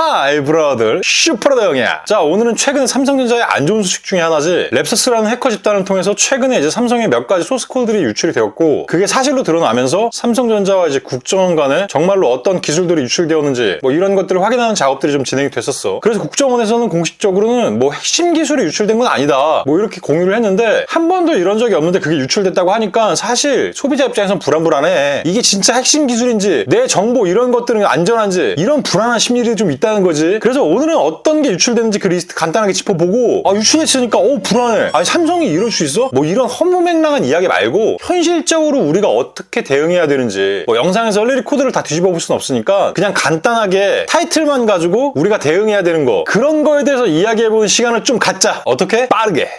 하이 브라들 슈퍼로더 형이야. 자, 오늘은 최근 삼성전자의 안 좋은 소식 중에 하나지, 랩서스라는 해커 집단을 통해서 최근에 이제 삼성의 몇 가지 소스 코드들이 유출이 되었고, 그게 사실로 드러나면서 삼성전자와 이제 국정원 간에 정말로 어떤 기술들이 유출되었는지 뭐 이런 것들을 확인하는 작업들이 좀 진행이 됐었어. 그래서 국정원에서는 공식적으로는 뭐 핵심 기술이 유출된 건 아니다 뭐 이렇게 공유를 했는데, 한 번도 이런 적이 없는데 그게 유출됐다고 하니까 사실 소비자 입장에선 불안불안해. 이게 진짜 핵심 기술인지 내 정보 이런 것들은 안전한지 이런 불안한 심리들이 좀 있다는 거지. 그래서 오늘은 어떤 게 유출됐는지 그 리스트 간단하게 짚어보고, 유출했으니까 불안해. 아니 삼성이 이럴 수 있어? 뭐 이런 허무맹랑한 이야기 말고 현실적으로 우리가 어떻게 대응해야 되는지, 뭐 영상에서 일일이 코드를 다 뒤집어 볼 수는 없으니까 그냥 간단하게 타이틀만 가지고 우리가 대응해야 되는 거, 그런 거에 대해서 이야기해보는 시간을 좀 갖자. 어떻게? 빠르게.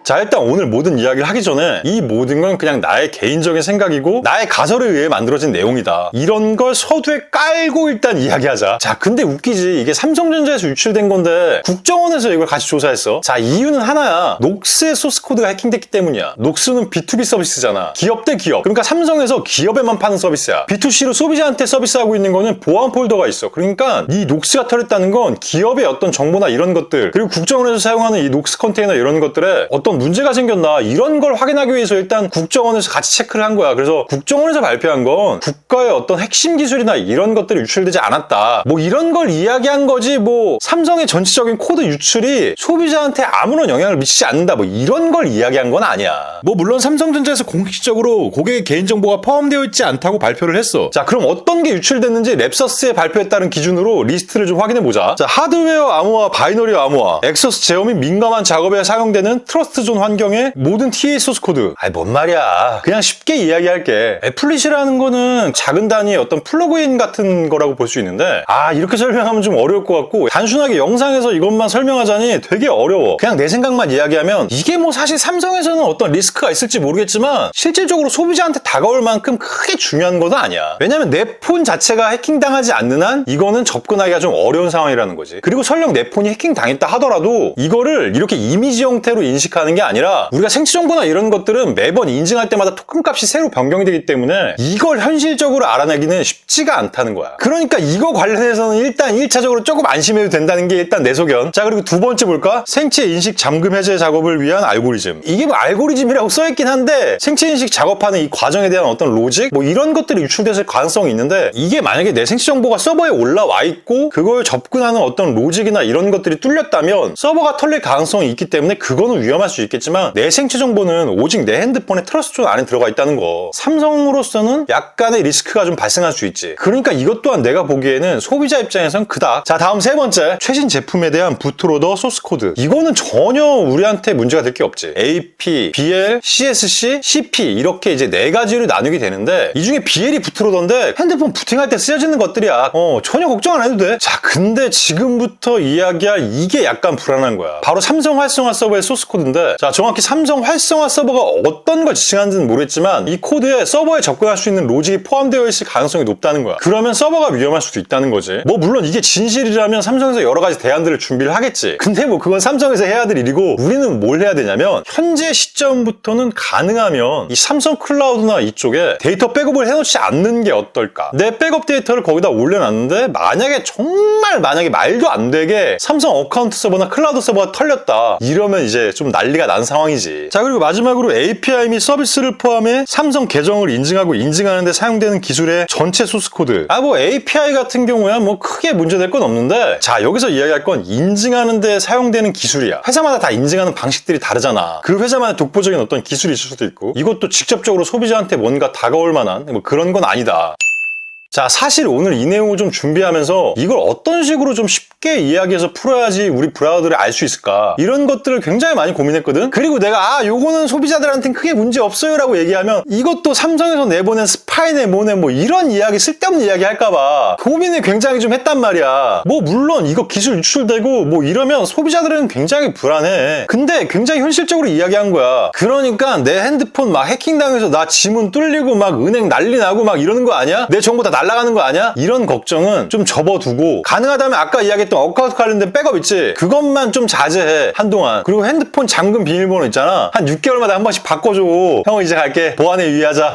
자, 일단 오늘 모든 이야기를 하기 전에 이 모든 건 그냥 나의 개인적인 생각이고 나의 가설에 의해 만들어진 내용이다, 이런 걸 서두에 깔고 일단 이야기하자. 자, 근데 웃기지, 이게 삼성전자에서 유출된 건데 국정원에서 이걸 같이 조사했어. 자, 이유는 하나야. 녹스의 소스코드가 해킹됐기 때문이야. 녹스는 B2B 서비스잖아. 기업 대 기업. 그러니까 삼성에서 기업에만 파는 서비스야. B2C로 소비자한테 서비스하고 있는 거는 보안 폴더가 있어. 그러니까 이 녹스가 털렸다는 건 기업의 어떤 정보나 이런 것들, 그리고 국정원에서 사용하는 이 녹스 컨테이너 이런 것들에 어떤 문제가 생겼나 이런 걸 확인하기 위해서 일단 국정원에서 같이 체크를 한 거야. 그래서 국정원에서 발표한 건 국가의 어떤 핵심 기술이나 이런 것들이 유출되지 않았다, 뭐 이런 걸 이야기한 거지, 뭐 삼성의 전체적인 코드 유출이 소비자한테 아무런 영향을 미치지 않는다 뭐 이런 걸 이야기한 건 아니야. 뭐 물론 삼성전자에서 공식적으로 고객의 개인정보가 포함되어 있지 않다고 발표를 했어. 자, 그럼 어떤 게 유출됐는지 랩서스의 발표에 따른 기준으로 리스트를 좀 확인해보자. 자, 하드웨어 암호화, 바이너리 암호화, 액서스 제어 및 민감한 작업에 사용되는 트러스트 존 환경의 모든 TA 소스 코드. 뭔 말이야. 그냥 쉽게 이야기할게. 애플릿이라는 거는 작은 단위의 어떤 플러그인 같은 거라고 볼 수 있는데, 이렇게 설명하면 좀 어려울 것 같고, 단순하게 영상에서 이것만 설명하자니 되게 어려워. 그냥 내 생각만 이야기하면, 이게 뭐 사실 삼성에서는 어떤 리스크가 있을지 모르겠지만 실질적으로 소비자한테 다가올 만큼 크게 중요한 건 아니야. 왜냐면 내 폰 자체가 해킹당하지 않는 한 이거는 접근하기가 좀 어려운 상황이라는 거지. 그리고 설령 내 폰이 해킹당했다 하더라도 이거를 이렇게 이미지 형태로 인식하는 게 아니라, 우리가 생체 정보나 이런 것들은 매번 인증할 때마다 토큰 값이 새로 변경이 되기 때문에 이걸 현실적으로 알아내기는 쉽지가 않다는 거야. 그러니까 이거 관련해서는 일단 1차적으로 조금 안심해도 된다는 게 일단 내 소견. 자, 그리고 두 번째 볼까? 생체 인식 잠금 해제 작업을 위한 알고리즘. 이게 뭐 알고리즘이라고 써있긴 한데, 생체 인식 작업하는 이 과정에 대한 어떤 로직? 뭐 이런 것들이 유출됐을 가능성이 있는데, 이게 만약에 내 생체 정보가 서버에 올라와 있고 그걸 접근하는 어떤 로직이나 이런 것들이 뚫렸다면 서버가 털릴 가능성이 있기 때문에 그거는 위험할 수 있겠지만, 내 생체 정보는 오직 내 핸드폰의 트러스트 존 안에 들어가 있다는 거, 삼성으로서는 약간의 리스크가 좀 발생할 수 있지. 그러니까 이것 또한 내가 보기에는 소비자 입장에선 그닥. 자, 다음 세 번째, 최신 제품에 대한 부트로더 소스 코드. 이거는 전혀 우리한테 문제가 될 게 없지. AP, BL, CSC, CP 이렇게 이제 네 가지를 나누게 되는데, 이 중에 BL이 부트로더인데 핸드폰 부팅할 때 쓰여지는 것들이야. 전혀 걱정 안 해도 돼. 자, 근데 지금부터 이야기할 이게 약간 불안한 거야. 바로 삼성 활성화 서버의 소스 코드인데, 자, 정확히 삼성 활성화 서버가 어떤 걸 지칭하는지는 모르겠지만 이 코드에 서버에 접근할 수 있는 로직이 포함되어 있을 가능성이 높다는 거야. 그러면 서버가 위험할 수도 있다는 거지. 뭐 물론 이게 진실이라면 삼성에서 여러 가지 대안들을 준비를 하겠지. 근데 뭐 그건 삼성에서 해야 될 일이고, 우리는 뭘 해야 되냐면, 현재 시점부터는 가능하면 이 삼성 클라우드나 이쪽에 데이터 백업을 해놓지 않는 게 어떨까. 내 백업 데이터를 거기다 올려놨는데 만약에 말도 안 되게 삼성 어카운트 서버나 클라우드 서버가 털렸다, 이러면 이제 좀 난리가 난 상황이지. 자, 그리고 마지막으로 API 및 서비스를 포함해 삼성 계정을 인증하고 인증하는 데 사용되는 기술의 전체 소스 코드. 뭐 API 같은 경우야 뭐 크게 문제될 건 없는데, 자, 여기서 이야기할 건 인증하는 데 사용되는 기술이야. 회사마다 다 인증하는 방식들이 다르잖아. 그 회사만의 독보적인 어떤 기술이 있을 수도 있고, 이것도 직접적으로 소비자한테 뭔가 다가올 만한 뭐 그런 건 아니다. 자, 사실 오늘 이 내용을 좀 준비하면서 이걸 어떤 식으로 좀 쉽게 이야기해서 풀어야지 우리 브라우더를 알 수 있을까, 이런 것들을 굉장히 많이 고민했거든. 그리고 내가 요거는 소비자들한테는 크게 문제 없어요 라고 얘기하면 이것도 삼성에서 내보낸 스파이네 뭐네 뭐 이런 이야기, 쓸데없는 이야기 할까봐 고민을 굉장히 좀 했단 말이야. 뭐 물론 이거 기술 유출되고 뭐 이러면 소비자들은 굉장히 불안해. 근데 굉장히 현실적으로 이야기한 거야. 그러니까 내 핸드폰 막 해킹당해서 나 지문 뚫리고 막 은행 난리 나고 막 이러는 거 아니야? 내 정보 다 날아가는 거 아니야? 이런 걱정은 좀 접어두고, 가능하다면 아까 이야기했던 어카운트 관련된 백업 있지? 그것만 좀 자제해, 한동안. 그리고 핸드폰 잠금 비밀번호 있잖아, 한 6개월마다 한 번씩 바꿔줘. 형 이제 갈게, 보안에 유의하자.